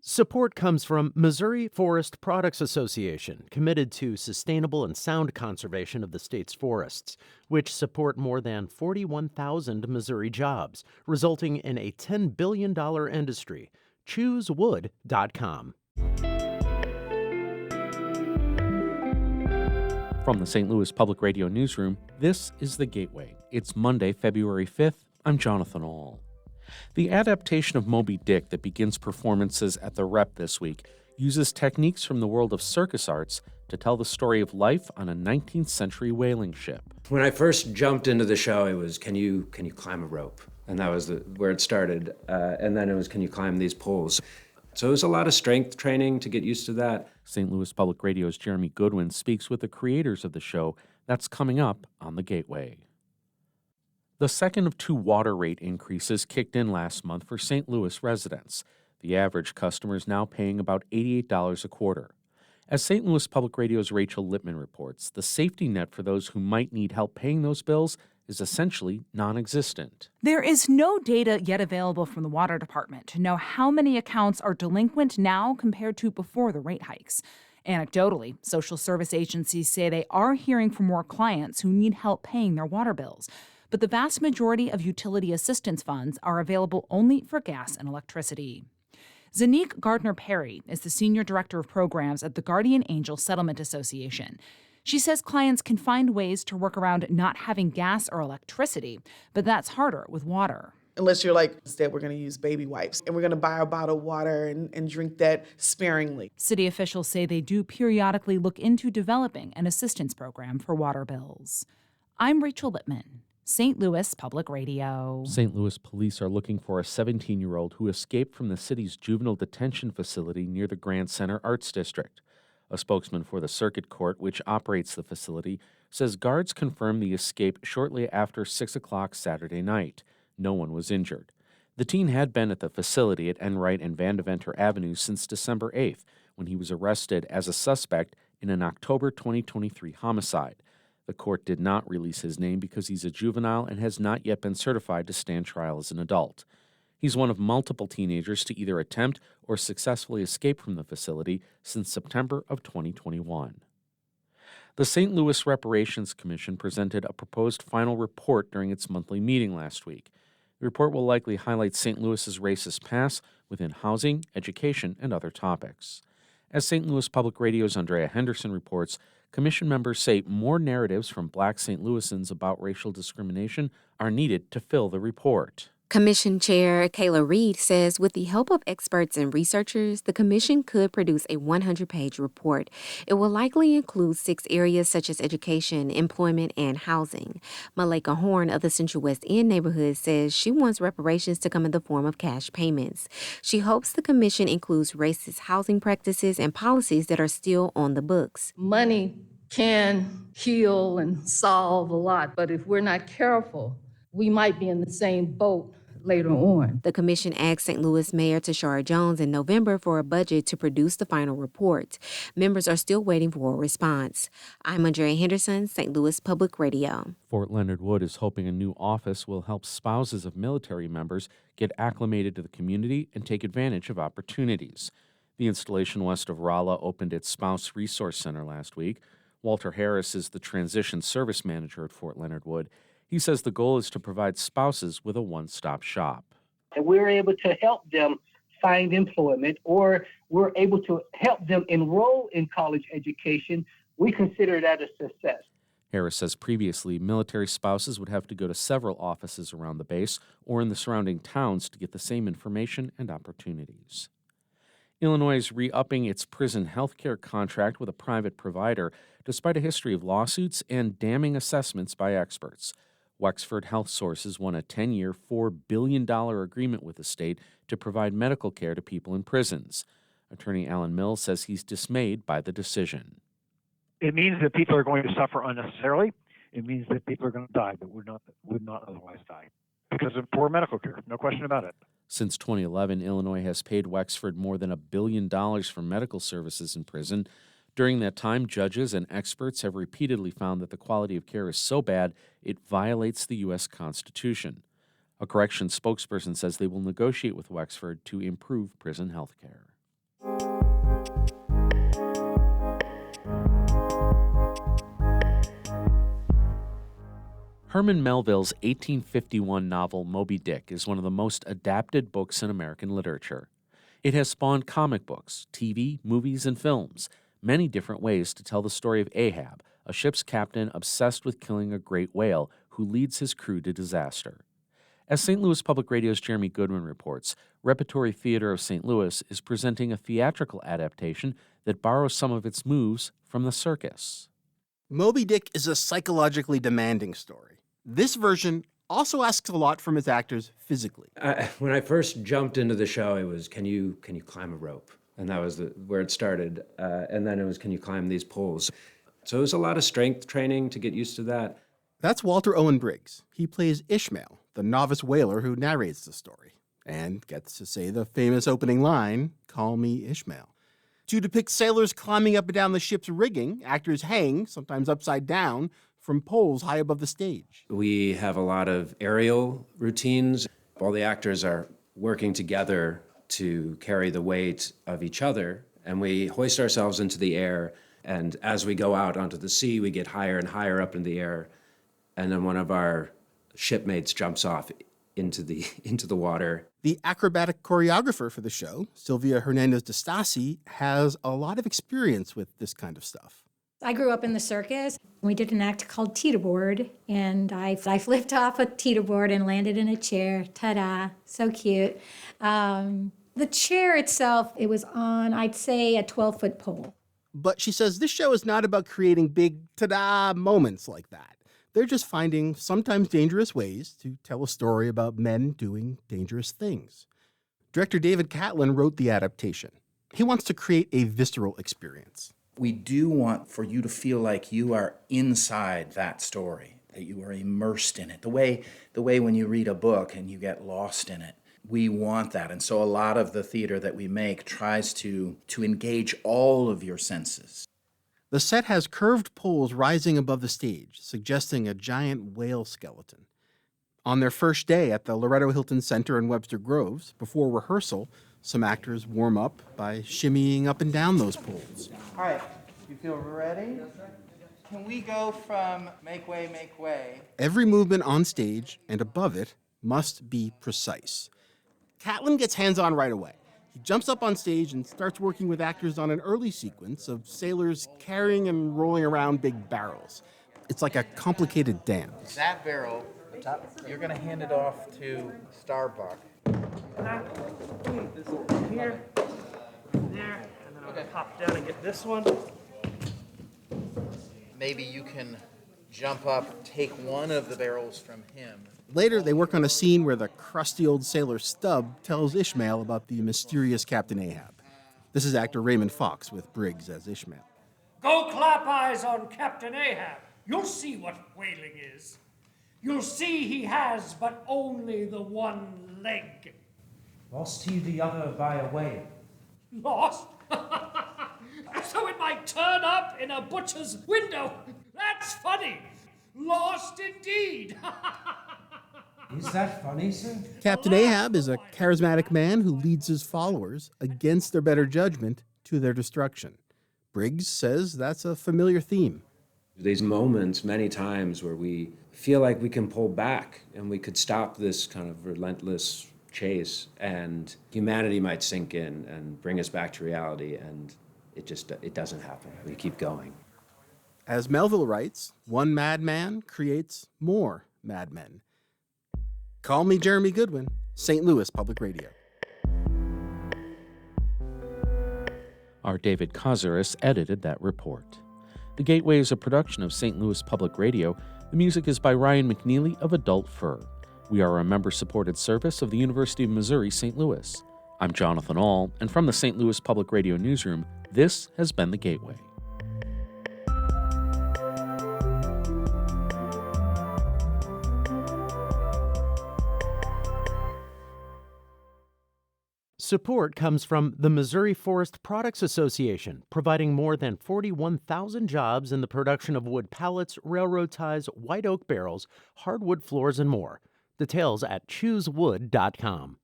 Support comes from Missouri Forest Products Association, committed to sustainable and sound conservation of the state's forests, which support more than 41,000 Missouri jobs, resulting in a $10 billion industry. ChooseWood.com. From the St. Louis Public Radio Newsroom, this is The Gateway. It's Monday, February 5th. I'm Jonathan Ahl. The adaptation of Moby Dick that begins performances at the Rep this week uses techniques from the world of circus arts to tell the story of life on a 19th century whaling ship. When I first jumped into the show, it was, can you climb a rope? And that was where it started. And then it was, can you climb these poles? So it was a lot of strength training to get used to that. St. Louis Public Radio's Jeremy Goodwin speaks with the creators of the show. That's coming up on The Gateway. The second of two water rate increases kicked in last month for St. Louis residents. The average customer is now paying about $88 a quarter. As St. Louis Public Radio's Rachel Lippman reports, the safety net for those who might need help paying those bills is essentially non-existent. There is no data yet available from the Water Department to know how many accounts are delinquent now compared to before the rate hikes. Anecdotally, social service agencies say they are hearing from more clients who need help paying their water bills. But the vast majority of utility assistance funds are available only for gas and electricity. Zanique Gardner-Perry is the Senior Director of Programs at the Guardian Angel Settlement Association. She says clients can find ways to work around not having gas or electricity, but that's harder with water. Unless you're like, instead we're going to use baby wipes and we're going to buy a bottle of water and drink that sparingly. City officials say they do periodically look into developing an assistance program for water bills. I'm Rachel Lippman, St. Louis Public Radio. St. Louis police are looking for a 17-year-old who escaped from the city's juvenile detention facility near the Grand Center Arts District. A spokesman for the Circuit Court, which operates the facility, says guards confirmed the escape shortly after 6 o'clock Saturday night. No one was injured. The teen had been at the facility at Enright and Vandeventer Avenue since December 8th, when he was arrested as a suspect in an October 2023 homicide. The court did not release his name because he's a juvenile and has not yet been certified to stand trial as an adult. He's one of multiple teenagers to either attempt or successfully escape from the facility since September of 2021. The St. Louis Reparations Commission presented a proposed final report during its monthly meeting last week. The report will likely highlight St. Louis's racist past within housing, education, and other topics. As St. Louis Public Radio's Andrea Henderson reports, Commission members say more narratives from Black St. Louisans about racial discrimination are needed to fill the report. Commission Chair Kayla Reed says with the help of experts and researchers, the Commission could produce a 100-page report. It will likely include 6 areas such as education, employment, and housing. Malika Horn of the Central West End neighborhood says she wants reparations to come in the form of cash payments. She hopes the Commission includes racist housing practices and policies that are still on the books. Money can heal and solve a lot, but if we're not careful, we might be in the same boat later on. The commission asked St. Louis Mayor Tashara Jones in November for a budget to produce the final report. Members are still waiting for a response. I'm Andrea Henderson, St. Louis Public Radio. Fort Leonard Wood is hoping a new office will help spouses of military members get acclimated to the community and take advantage of opportunities. The installation west of Rolla opened its Spouse Resource Center last week. Walter Harris is the transition service manager at Fort Leonard Wood. He says the goal is to provide spouses with a one-stop shop. And we're able to help them find employment, or we're able to help them enroll in college education. We consider that a success. Harris says previously military spouses would have to go to several offices around the base or in the surrounding towns to get the same information and opportunities. Illinois is re-upping its prison health care contract with a private provider despite a history of lawsuits and damning assessments by experts. Wexford Health Sources won a 10-year, $4 billion agreement with the state to provide medical care to people in prisons. Attorney Alan Mills says he's dismayed by the decision. It means that people are going to suffer unnecessarily. It means that people are going to die that would not otherwise die because of poor medical care, no question about it. Since 2011, Illinois has paid Wexford more than $1 billion for medical services in prison. During that time, judges and experts have repeatedly found that the quality of care is so bad it violates the U.S. Constitution. A corrections spokesperson says they will negotiate with Wexford to improve prison health care. Herman Mellville's 1851 novel Moby Dick is one of the most adapted books in American literature. It has spawned comic books, TV, movies, and films, many different ways to tell the story of Ahab, a ship's captain obsessed with killing a great whale who leads his crew to disaster. As St. Louis Public Radio's Jeremy Goodwin reports, Repertory Theatre of St. Louis is presenting a theatrical adaptation that borrows some of its moves from the circus. Moby Dick is a psychologically demanding story. This version also asks a lot from its actors physically. When I first jumped into the show, it was, can you climb a rope? And that was where it started. And then it was, can you climb these poles? So it was a lot of strength training to get used to that. That's Walter Owen Briggs. He plays Ishmael, the novice whaler who narrates the story, and gets to say the famous opening line, "Call me Ishmael." To depict sailors climbing up and down the ship's rigging, actors hang, sometimes upside down, from poles high above the stage. We have a lot of aerial routines. All the actors are working together to carry the weight of each other, and we hoist ourselves into the air, and as we go out onto the sea, we get higher and higher up in the air, and then one of our shipmates jumps off into the water. The acrobatic choreographer for the show, Sylvia Hernandez de Stasi, has a lot of experience with this kind of stuff. I grew up in the circus. We did an act called teeterboard, and I flipped off a teeterboard and landed in a chair. Ta-da, so cute. The chair itself, it was on, I'd say, a 12-foot pole. But she says this show is not about creating big ta-da moments like that. They're just finding sometimes dangerous ways to tell a story about men doing dangerous things. Director David Catlin wrote the adaptation. He wants to create a visceral experience. We do want for you to feel like you are inside that story, that you are immersed in it. The way when you read a book and you get lost in it. We want that. And so a lot of the theater that we make tries to engage all of your senses. The set has curved poles rising above the stage, suggesting a giant whale skeleton. On their first day at the Loretto Hilton Center in Webster Groves, before rehearsal, some actors warm up by shimmying up and down those poles. All right, you feel ready? Can we go from make way, make way? Every movement on stage and above it must be precise. Catlin gets hands-on right away. He jumps up on stage and starts working with actors on an early sequence of sailors carrying and rolling around big barrels. It's like a complicated dance. That barrel, you're going to hand it off to Starbuck. Here, there, and then I'll pop down and get this one. Maybe you can jump up, take one of the barrels from him. Later, they work on a scene where the crusty old sailor Stubb tells Ishmael about the mysterious Captain Ahab. This is actor Raymond Fox with Briggs as Ishmael. Go clap eyes on Captain Ahab. You'll see what whaling is. You'll see he has but only the one leg. Lost he the other by a whale? Lost? So it might turn up in a butcher's window. That's funny. Lost indeed. Is that funny, sir? Captain Ahab is a charismatic man who leads his followers, against their better judgment, to their destruction. Briggs says that's a familiar theme. These moments, many times, where we feel like we can pull back and we could stop this kind of relentless chase, and humanity might sink in and bring us back to reality, and it doesn't happen. We keep going. As Mellville writes, one madman creates more madmen. Call me Jeremy Goodwin, St. Louis Public Radio. Our David Kozaris edited that report. The Gateway is a production of St. Louis Public Radio. The music is by Ryan McNeely of Adult Fur. We are a member-supported service of the University of Missouri, St. Louis. I'm Jonathan Ahl, and from the St. Louis Public Radio newsroom, this has been The Gateway. Support comes from the Missouri Forest Products Association, providing more than 41,000 jobs in the production of wood pallets, railroad ties, white oak barrels, hardwood floors, and more. Details at choosewood.com.